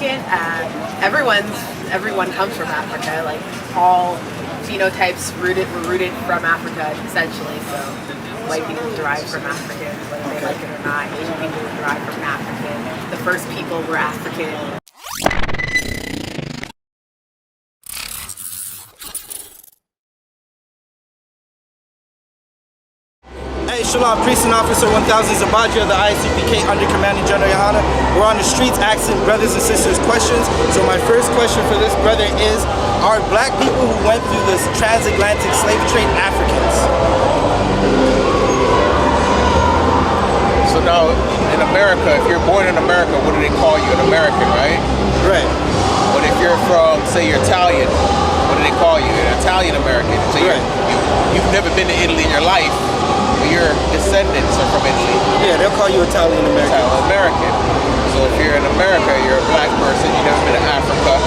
African? Everyone comes from Africa. Like all phenotypes were rooted from Africa essentially. So white people derive from Africans, whether they like it or not. Asian people derive from African. The first people were African. Hey, Shalom, Priest and Officer 1000 Zabadja of the I.S.U.P.K under Commanding General YAHANNA. We're on the streets asking brothers and sisters questions. So my first question for this brother is, are black people who went through this transatlantic slave trade Africans? So now, in America, if you're born in America, what do they call you? An American, right? Right. But if you're from, say you're Italian, what do they call you? An Italian American. So right. You've never been to Italy in your life. Your descendants are from Italy. Yeah, they'll call you Italian American. Italian American. So if you're in America, you're a black person, you've never been to Africa,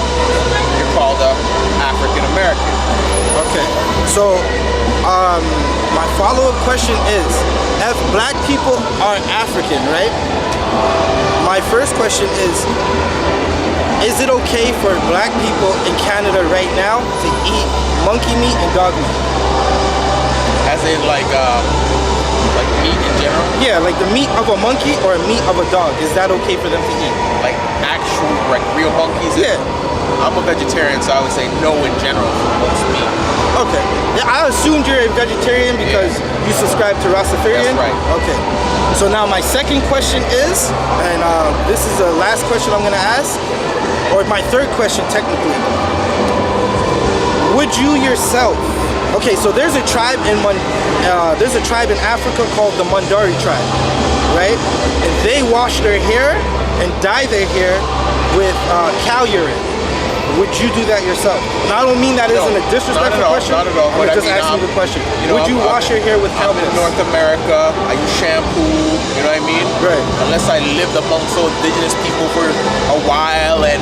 you're called a African American. Okay. So my follow-up question is, if black people are African, right? My first question is it okay for black people in Canada right now to eat monkey meat and dog meat? As in like meat in general? Yeah, like the meat of a monkey or a meat of a dog. Is that okay for them to eat? Like actual, like real monkeys? Yeah. I'm a vegetarian, so I would say no in general for most meat. Okay. Yeah, I assumed you're a vegetarian because you subscribe to Rastafarian? That's right. Okay. So now my second question is, and this is the last question I'm going to ask, or my third question technically. Would you yourself... Okay, so there's a tribe in Africa called the Mandari tribe, right? And they wash their hair and dye their hair with cow urine. Would you do that yourself? Now, I don't mean that isn't a disrespectful question. Not at all. I'm just asking you the question. Would you wash your hair with cow piss? I'm in North America. I use shampoo. You know what I mean? Right. Unless I lived amongst indigenous people for a while and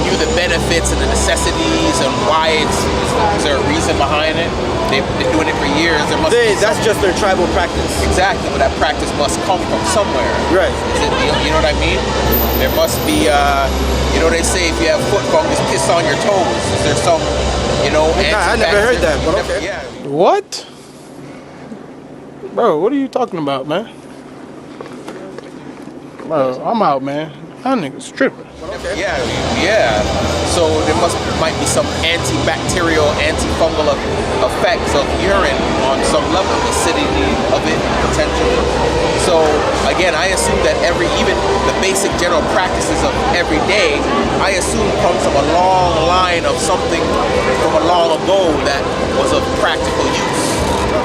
knew the benefits and the necessities and why is there a reason behind it? They've been doing it for years. There must be that's just their tribal practice. Exactly, but that practice must come from somewhere. Right. You know what I mean? There must be, you know, they say if you have foot fungus, piss on your toes. Is there some, you know, I never heard that, but okay. Yeah. What? Bro, what are you talking about, man? Bro, I'm out, man. That nigga's tripping. Okay. Yeah. So there might be some antibacterial, antifungal effects of urine on some level, acidity of it, potentially. So again, I assume that even the basic general practices of every day, I assume comes from a long line of something from a long ago that was of practical use.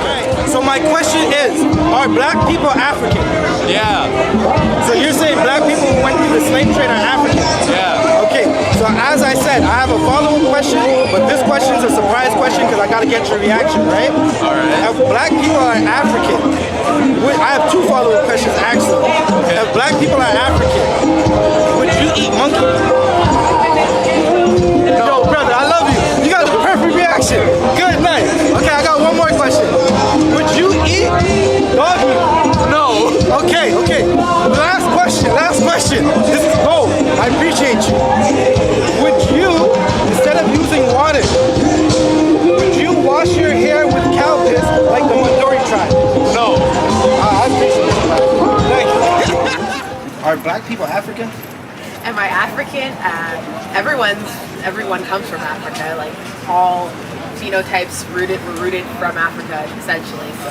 Okay. So my question is, are black people African? Yeah. So you're saying black people who went through the slave trade are African? Yeah. Okay, so as I said, I have a follow-up question, but this question is a surprise question because I got to get your reaction, right? All right. If black people are African, I have two follow-up questions actually. Okay. If black people are African, would you eat monkey? Yo, brother, I love you. You got the perfect reaction. Good night. Okay, I got one more question. Would you eat dog meat? No. Okay. Last question. This is gold. I appreciate you. Would you, instead of using water, would you wash your hair with cow piss like the Mandori tribe? No. I appreciate you. Thank you. Are black people African? Am I African? Everyone comes from Africa. Like all phenotypes were rooted from Africa essentially. So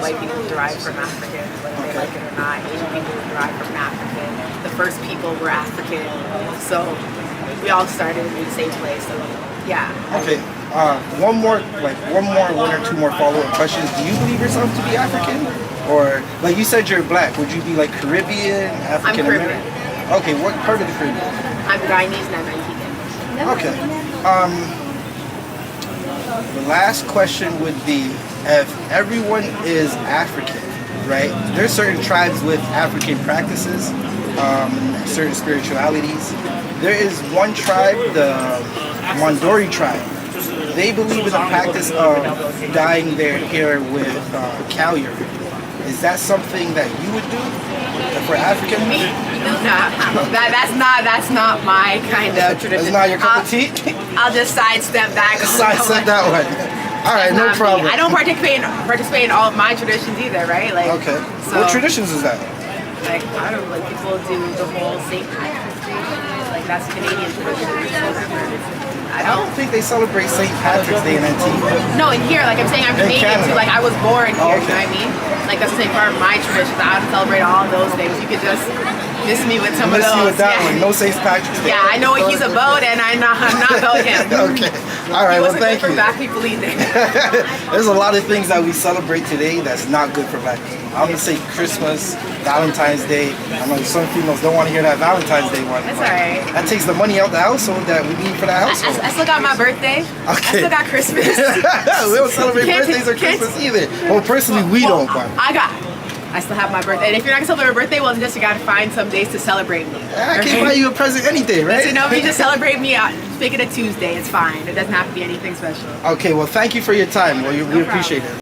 white people derive from Africans, whether they like it or not. Asian people derive from African. The first people were African. So we all started in the same place. So yeah. Okay. One or two more follow-up questions. Do you believe yourself to be African? Or, like you said you're black, would you be like Caribbean, African American? I'm Caribbean. Okay, what part of the Caribbean? I'm Guyanese and I'm Antiguan. Okay. The last question would be, if everyone is African, right? There's certain tribes with African practices, certain spiritualities. There is one tribe, the Mandori tribe. They believe in the practice of dyeing their hair with cow urine. Is that something that you would do for African? That's not my kind of tradition. That's not your cup of tea? I'll just sidestep that. Sidestep that one. All right, no Not me. problem. I don't participate in all of my traditions either, right? Like, Okay. So, What traditions is that? like, I don't know, like people do the whole St. Patrick's Day, like that's Canadian tradition. I I don't don't. think they celebrate St. Patrick's Day in Antigua. No, in here, like I'm saying, I'm In Canadian Canada. too. Like I was born here, Oh, you know what I mean? Like that's the same part of my traditions. I don't celebrate all those days. You could just miss me with some Miss of you those. with that yeah. one. No St. Patrick's Day. Yeah, I know what he's about, and I'm not about him. Okay. All right. He Well, wasn't thank good for you. black people either. There's a lot of things that we celebrate today that's not good for black people. I'm gonna say Christmas, Valentine's Day. I know some females don't want to hear that Valentine's Day one. That's but alright. That takes the money out the household that we need for that household. I still got my birthday. I Okay. still got Christmas. We don't celebrate Can't- birthdays or can't- Christmas either. Well, personally, we Well, don't. But I still have my birthday. And if you're not gonna celebrate my birthday, well, then just you gotta find some days to celebrate me. I can buy you a present any day, right? So, no, if you just celebrate me, make it a Tuesday. It's fine. It doesn't have to be anything special. Okay. Well, thank you for your time. Well, we problem. appreciate it.